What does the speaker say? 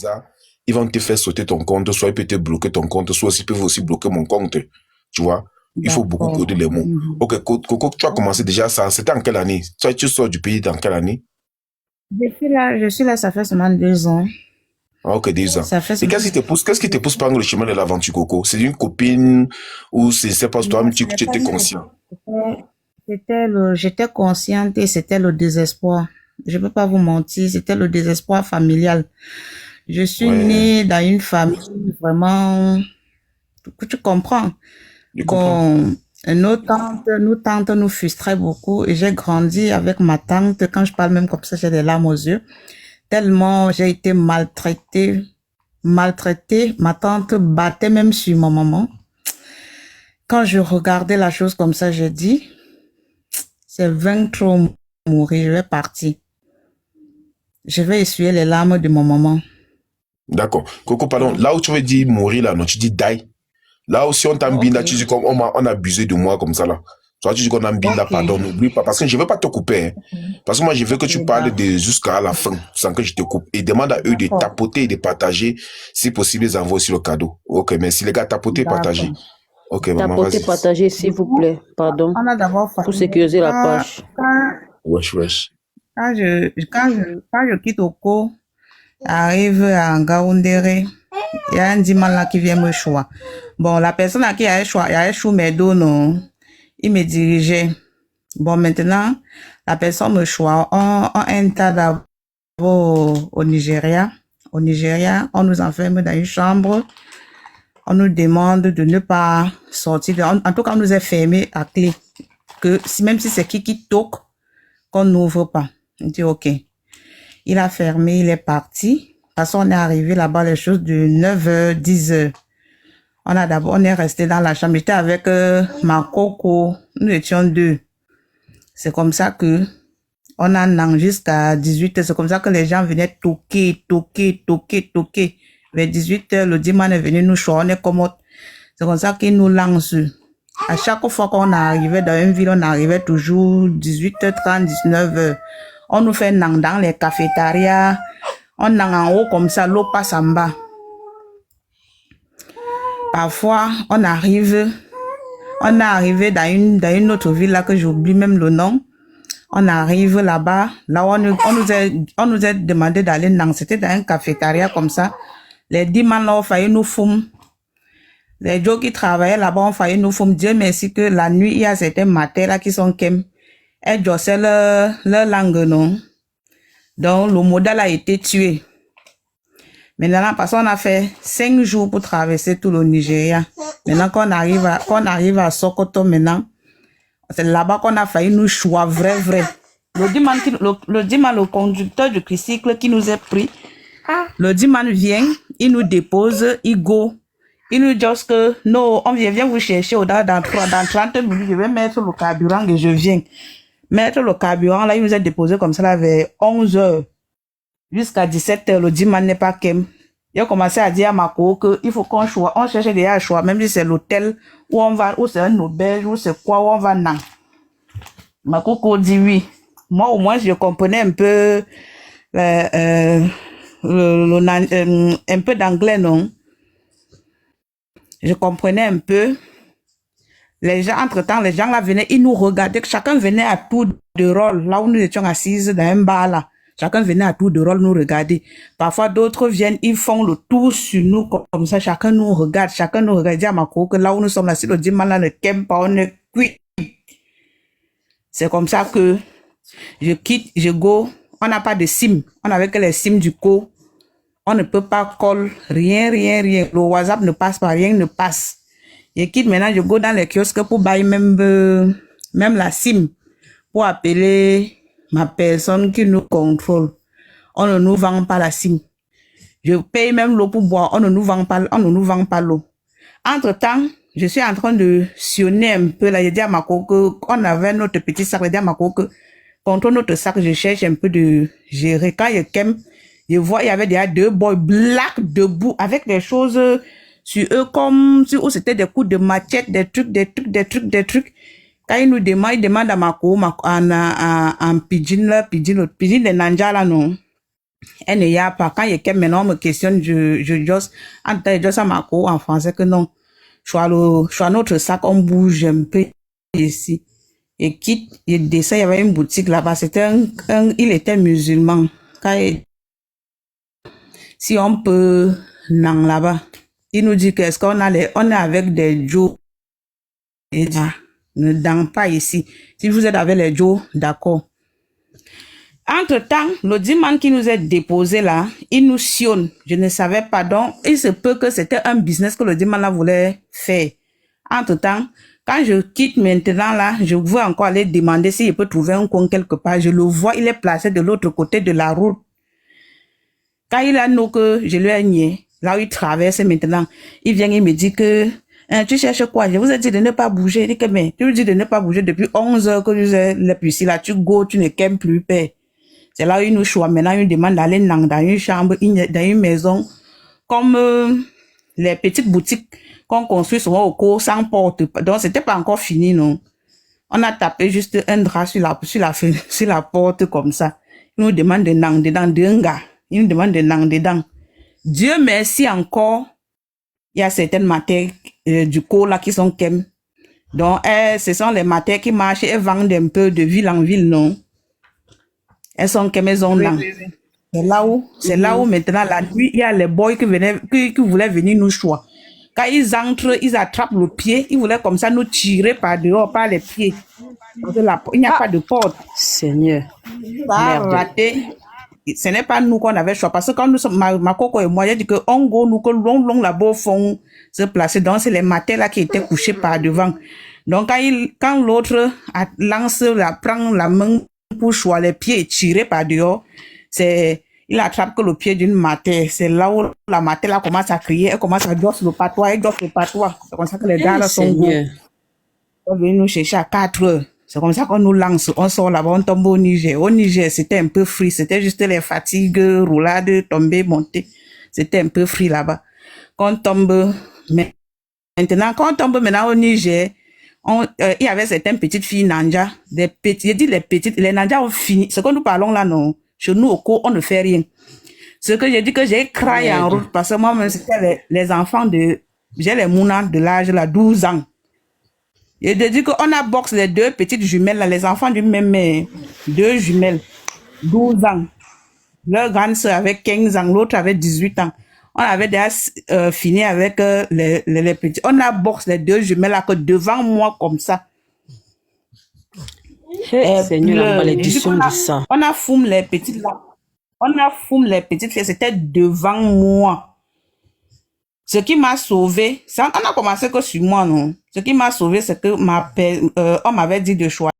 Visa, ils vont te faire sauter ton compte, soit ils peuvent te bloquer ton compte, soit ils peuvent aussi bloquer mon compte. Tu vois? Il faut beaucoup coder les mots. Ok, Coco, tu as commencé déjà ça. C'était en quelle année? Tu sors du pays dans quelle année? Je suis là, ça fait seulement 2 ans. Ah, ok, 2 ans. Ça fait Et seulement... qu'est-ce qui te pousse prendre le chemin de l'aventure, Coco? C'est une copine ou c'est pas toi-même, Non, ce tu n'est pas étais une conscient? copine. J'étais consciente et c'était le désespoir. Je peux pas vous mentir, c'était le désespoir familial. Je suis Ouais, née dans une famille vraiment, tu comprends. je comprends. Bon, nos tantes nous frustraient beaucoup et j'ai grandi avec ma tante. Quand je parle même comme ça, j'ai des larmes aux yeux. Tellement j'ai été maltraitée. Ma tante battait même sur ma maman. Quand je regardais la chose comme ça, j'ai dit, c'est vaincre mourir, je vais partir. Je vais essuyer les larmes de mon maman. D'accord. Coco, pardon, là où tu veux dire mourir, là, non, tu dis die. Là aussi, on t'embine, là, tu dis comme on a abusé de moi comme ça, là. Toi, tu dis qu'on embine là, Ok. pardon, n'oublie pas. Parce que je ne veux pas te couper, hein. Parce que moi, je veux que tu parles jusqu'à la fin, sans que je te coupe. Et demande à eux de D'accord. tapoter et de partager. Si possible, ils envoient aussi le cadeau. Ok, merci les gars, tapoter et partager. D'accord. Ok, maman, Tapoter, vas-y. partager, s'il vous plaît. Pardon. On a d'abord Pour fallu. sécuriser la page. Wesh, wesh. Quand je quitte Oko, arrive à Ngaoundéré, il y a un diman là qui vient me choisir. Bon, la personne là qui a choisi mes dos, non, il me dirigeait. Bon, maintenant, la personne me choisit. On entre d'abord au Nigeria. Au Nigeria, on nous enferme dans une chambre. On nous demande de ne pas sortir. En tout cas, on nous est fermé à clé. Que même si c'est qui toque, qu'on n'ouvre pas. On dit OK. Il a fermé, il est parti. Parce qu'on est arrivé là-bas, les choses de 9h, 10h. On est resté dans la chambre. J'étais avec ma coco. Nous étions 2. C'est comme ça que on a nang jusqu'à 18h. C'est comme ça que les gens venaient toquer. Vers 18h, le dimanche est venu nous choisir. On est commode. C'est comme ça qu'ils nous lancent. À chaque fois qu'on arrivait dans une ville, on arrivait toujours 18h30, 19h. On nous fait nang dans les cafétérias. On nang en haut comme ça, l'eau passe en bas. Parfois, on est arrivé dans une autre ville là que j'oublie même le nom. On arrive là-bas, là on nous a demandé d'aller dans, c'était dans une cafétéria comme ça. Les 10 man là, on failli nous fumer. Les gens qui travaillaient là-bas, on failli nous fumer. Dieu merci que la nuit, il y a certains matins là qui sont kem. Et c'est leur langue, non. Donc, le modèle a été tué. Maintenant, parce qu'on a fait 5 jours pour traverser tout le Nigeria. Maintenant, qu'on arrive à Sokoto, maintenant, c'est là-bas qu'on a failli nous choisir vrai. Le dimanche, le conducteur du tricycle qui nous est pris, le dimanche vient, il nous dépose, il go. Il nous dit que, non, on vient vous chercher dans 30 minutes, je vais mettre le carburant et je viens. Mettre le carburant, là, il nous a déposé comme ça, là, vers 11h. Jusqu'à 17h, le dimanche n'est pas qu'aime. Il a commencé à dire à Mako qu'il faut qu'on choisit. On cherche déjà à choisir, même si c'est l'hôtel où on va, ou c'est un auberge, ou c'est quoi, où on va non. Mako dit oui. Moi, au moins, je comprenais un peu, un peu d'anglais, non? Je comprenais un peu. Les gens, entre-temps, les gens là venaient, ils nous regardaient, chacun venait à tour de rôle, là où nous étions assises dans un bar là. Chacun venait à tour de rôle nous regarder. Parfois, d'autres viennent, ils font le tour sur nous comme ça. Chacun nous regarde. Dis à ma que là où nous sommes là, si le dimanche là ne t'aime pas, on est cuit. C'est comme ça que je quitte, je go. On n'a pas de SIM. On avait que les SIM du co. On ne peut pas call. Rien. Le WhatsApp ne passe pas. Rien ne passe. Je quitte maintenant, je go dans les kiosques pour bailler même la SIM. Pour appeler ma personne qui nous contrôle. On ne nous vend pas la SIM. Je paye même l'eau pour boire. On ne nous vend pas l'eau. Entre-temps, je suis en train de sillonner un peu là. J'ai dit à ma coco qu'on avait notre petit sac. J'ai dit à ma coco contre notre sac, je cherche un peu de gérer. Quand je vois, il y avait déjà 2 boys black debout avec des choses sur eux comme si c'était des coups de machette, des trucs. Quand il nous demande, à Mako, en pidgin de Nanja là, non. Elle ne y a pas. Quand il y a quelqu'un, maintenant, on me questionne, je juste, en temps, juste à ma cour en français que non. Je suis à notre sac, on bouge un peu ici. Et quitte, il descend, il y avait une boutique là-bas. Il était musulman. Si on peut, non, là-bas. Il nous dit que est-ce qu'on on est avec des Joe. Et ne dans pas ici. Si vous êtes avec les Joe, d'accord. Entre-temps, le dimanche qui nous est déposé là, il nous sionne. Je ne savais pas. Donc, il se peut que c'était un business que le dimanche là voulait faire. Entre-temps, quand je quitte maintenant là, je veux encore aller demander s'il peut trouver un coin quelque part. Je le vois, il est placé de l'autre côté de la route. Quand il a nous que je lui ai nié, là où il traverse maintenant, il vient, il me dit que tu cherches quoi? Je vous ai dit de ne pas bouger. Il dit que mais tu lui dis de ne pas bouger depuis 11 heures que je l'ai ici là, tu go, tu ne qu'aimes plus père. C'est là où il nous choisit. Maintenant, il demande d'aller dans une chambre, dans une maison, comme les petites boutiques qu'on construit souvent au cours sans porte. Donc, c'était pas encore fini, non. On a tapé juste un drap sur la porte comme ça. Il nous demande de nang dedans, d'un gars. Il nous demande de nang dedans. Dieu merci encore. Il y a certaines matières du cours là qui sont kem. Donc, ce sont les matières qui marchent et vendent un peu de ville en ville, non? Elles sont kem, elles ont nang. C'est là où maintenant la nuit, il y a les boys qui voulaient venir nous choisir. Quand ils entrent, ils attrapent le pied, ils voulaient comme ça nous tirer par dehors, par les pieds. Parce que il n'y a pas de porte. Seigneur. Ça a raté. Ce n'est pas nous qu'on avait choisi. Parce que quand nous sommes, ma coco et moi, j'ai dit que on go, nous, que long là-bas au fond, se placer. Donc, c'est les matins là qui étaient couchés par devant. Donc, quand l'autre prend la main pour choisir les pieds et tirer par dehors, il attrape que le pied d'une matière. C'est là où la matière là commence à crier, elle commence à dorser le patois, elle dorse le patois. C'est comme ça que les gars là sont go. Ils sont venus nous chercher à 4 heures. C'est comme ça qu'on nous lance. On sort là-bas, on tombe au Niger. Au Niger, c'était un peu free. C'était juste les fatigues, roulades, tomber, monter. C'était un peu free là-bas. Quand on tombe, maintenant au Niger, il y avait certaines petites filles Nanja, je dis les Nanja ont fini. Ce que nous parlons là, non. Chez nous, au cours, on ne fait rien. Ce que j'ai dit que j'ai craqué en route, parce que moi-même, c'était les enfants j'ai les mounans de l'âge, là, 12 ans. Et j'ai dit qu'on a boxé les deux petites jumelles, là, les enfants du même mère, 2 jumelles, 12 ans. Leur grande sœur avait 15 ans, l'autre avait 18 ans. On avait déjà fini avec les petits. On a boxé les 2 jumelles là, que devant moi, comme ça. Seigneur, la malédiction de ça. On a fumé les petites là. On a fumé les petites filles, c'était devant moi. Ce qui m'a sauvé, on a commencé que sur moi, non. Ce qui m'a sauvé, c'est que on m'avait dit de choisir.